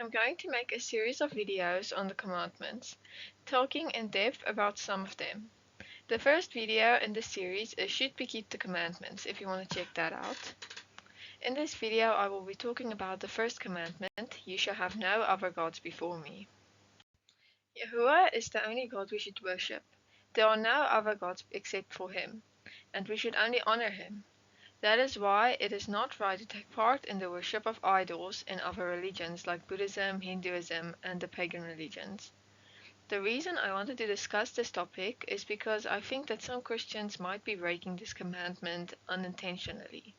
I'm going to make a series of videos on the commandments, talking in depth about some of them. The first video in this series is Should We Keep the Commandments, if you want to check that out. In this video, I will be talking about the first commandment, You shall have no other gods before me. Yahuwah is the only God we should worship. There are no other gods except for Him, and we should only honor Him. That is why it is not right to take part in the worship of idols in other religions like Buddhism, Hinduism, and the pagan religions. The reason I wanted to discuss this topic is because I think that some Christians might be breaking this commandment unintentionally.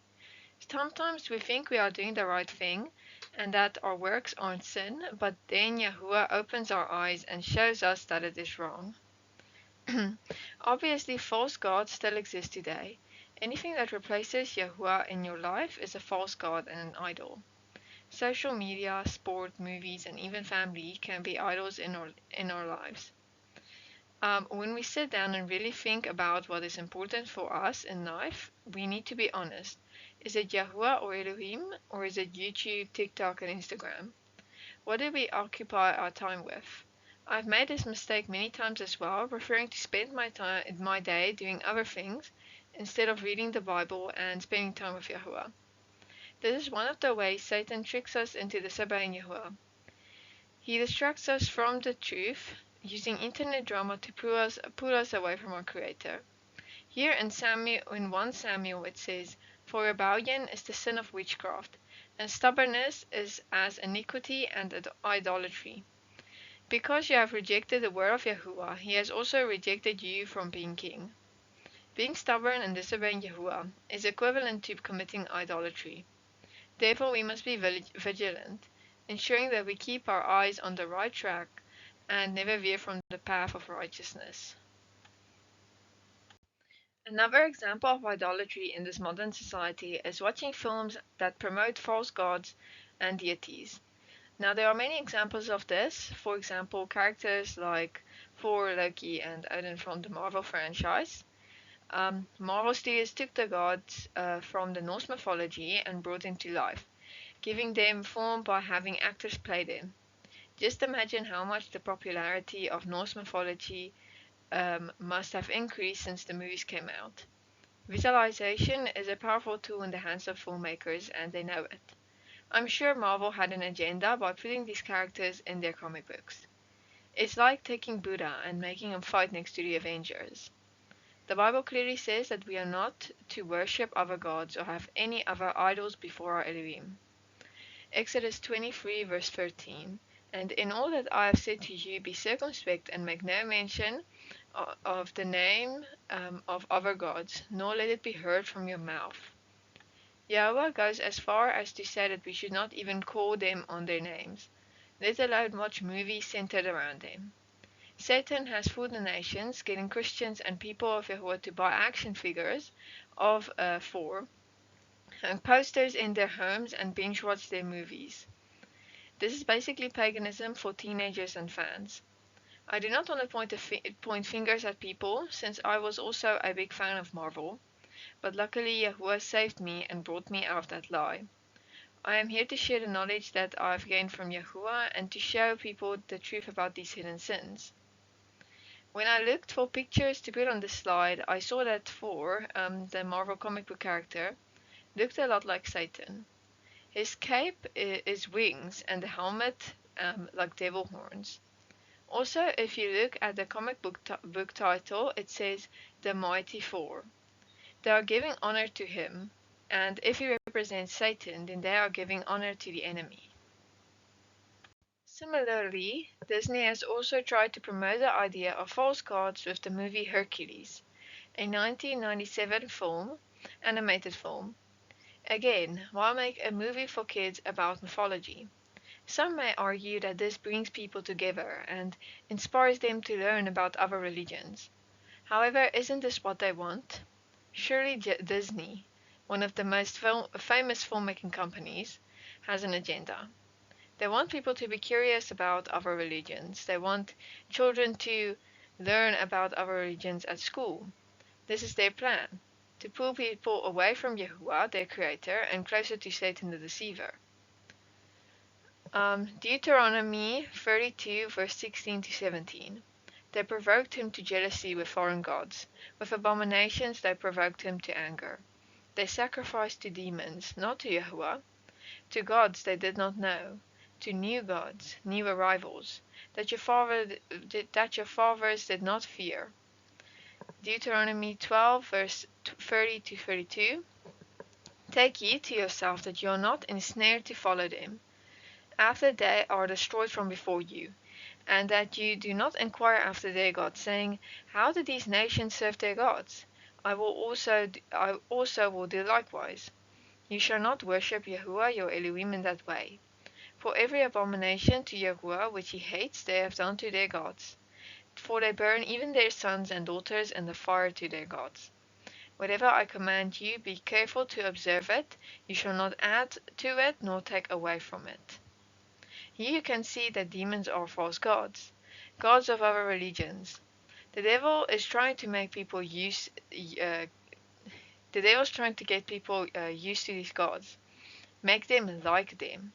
Sometimes we think we are doing the right thing and that our works aren't sin, but then Yahuwah opens our eyes and shows us that it is wrong. Obviously, false gods still exist today. Anything that replaces Yahuwah in your life is a false god and an idol. Social media, sport, movies, and even family can be idols in our lives. When we sit down and really think about what is important for us in life, we need to be honest. Is it Yahuwah or Elohim, or is it YouTube, TikTok, and Instagram? What do we occupy our time with? I've made this mistake many times as well, preferring to spend my day doing other things instead of reading the Bible and spending time with Yahuwah. This is one of the ways Satan tricks us into disobeying Yahuwah. He distracts us from the truth, using internet drama to pull us away from our Creator. Here in 1 Samuel it says, For rebellion is the sin of witchcraft, and stubbornness is as iniquity and idolatry. Because you have rejected the word of Yahuwah, he has also rejected you from being king. Being stubborn and disobeying Yahuwah is equivalent to committing idolatry. Therefore, we must be vigilant, ensuring that we keep our eyes on the right track and never veer from the path of righteousness. Another example of idolatry in this modern society is watching films that promote false gods and deities. Now, there are many examples of this. For example, characters like Thor, Loki, and Odin from the Marvel franchise. Marvel Studios took the gods from the Norse mythology and brought them to life, giving them form by having actors play them. Just imagine how much the popularity of Norse mythology must have increased since the movies came out. Visualization is a powerful tool in the hands of filmmakers, and they know it. I'm sure Marvel had an agenda by putting these characters in their comic books. It's like taking Buddha and making him fight next to the Avengers. The Bible clearly says that we are not to worship other gods or have any other idols before our Elohim. Exodus 23 verse 13. And in all that I have said to you, be circumspect and make no mention of the name of other gods, nor let it be heard from your mouth. Yahweh goes as far as to say that we should not even call them on their names, let alone watch movies centered around them. Satan has fooled the nations, getting Christians and people of Yahweh to buy action figures of Thor and posters in their homes and binge watch their movies. This is basically paganism for teenagers and fans. I do not want to point fingers at people, since I was also a big fan of Marvel, but luckily Yahuwah saved me and brought me out of that lie. I am here to share the knowledge that I've gained from Yahuwah and to show people the truth about these hidden sins. When I looked for pictures to put on this slide, I saw that Thor, the Marvel comic book character, looked a lot like Satan. His cape is wings and the helmet like devil horns. Also, if you look at the comic book title, it says The Mighty Thor. They are giving honor to him, and if he represents Satan, then they are giving honor to the enemy. Similarly, Disney has also tried to promote the idea of false gods with the movie Hercules, a 1997 animated film. Again, why make a movie for kids about mythology? Some may argue that this brings people together and inspires them to learn about other religions. However, isn't this what they want? Surely Disney, one of the most famous filmmaking companies, has an agenda. They want people to be curious about other religions. They want children to learn about other religions at school. This is their plan, to pull people away from Yahuwah, their creator, and closer to Satan the deceiver. Deuteronomy 32, verse 16 to 17. They provoked him to jealousy with foreign gods. With abominations they provoked him to anger. They sacrificed to demons, not to Yahuwah, to gods they did not know, to new gods, new arrivals, that your fathers did not fear. Deuteronomy 12, verse 30 to 32. Take heed to yourself that you are not ensnared to follow them, after they are destroyed from before you, and that you do not inquire after their gods, saying, how did these nations serve their gods? I also will do likewise. You shall not worship Yahuwah your Elohim in that way. For every abomination to Yahuwah which he hates they have done to their gods. For they burn even their sons and daughters in the fire to their gods. Whatever I command you, be careful to observe it. You shall not add to it nor take away from it. Here you can see that demons are false gods, gods of other religions. The devil is trying to make people uh, the devil's trying to get people used to these gods, make them like them,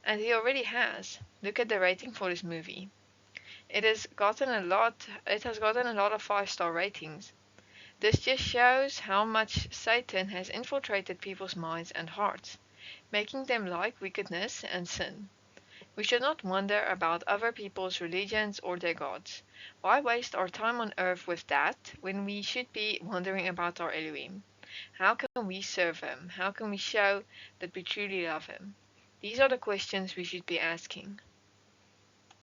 and he already has. Look at the rating for this movie. It has gotten a lot. It has gotten a lot of 5-star ratings. This just shows how much Satan has infiltrated people's minds and hearts, making them like wickedness and sin. We should not wonder about other people's religions or their gods. Why waste our time on earth with that when we should be wondering about our Elohim? How can we serve him? How can we show that we truly love him? These are the questions we should be asking.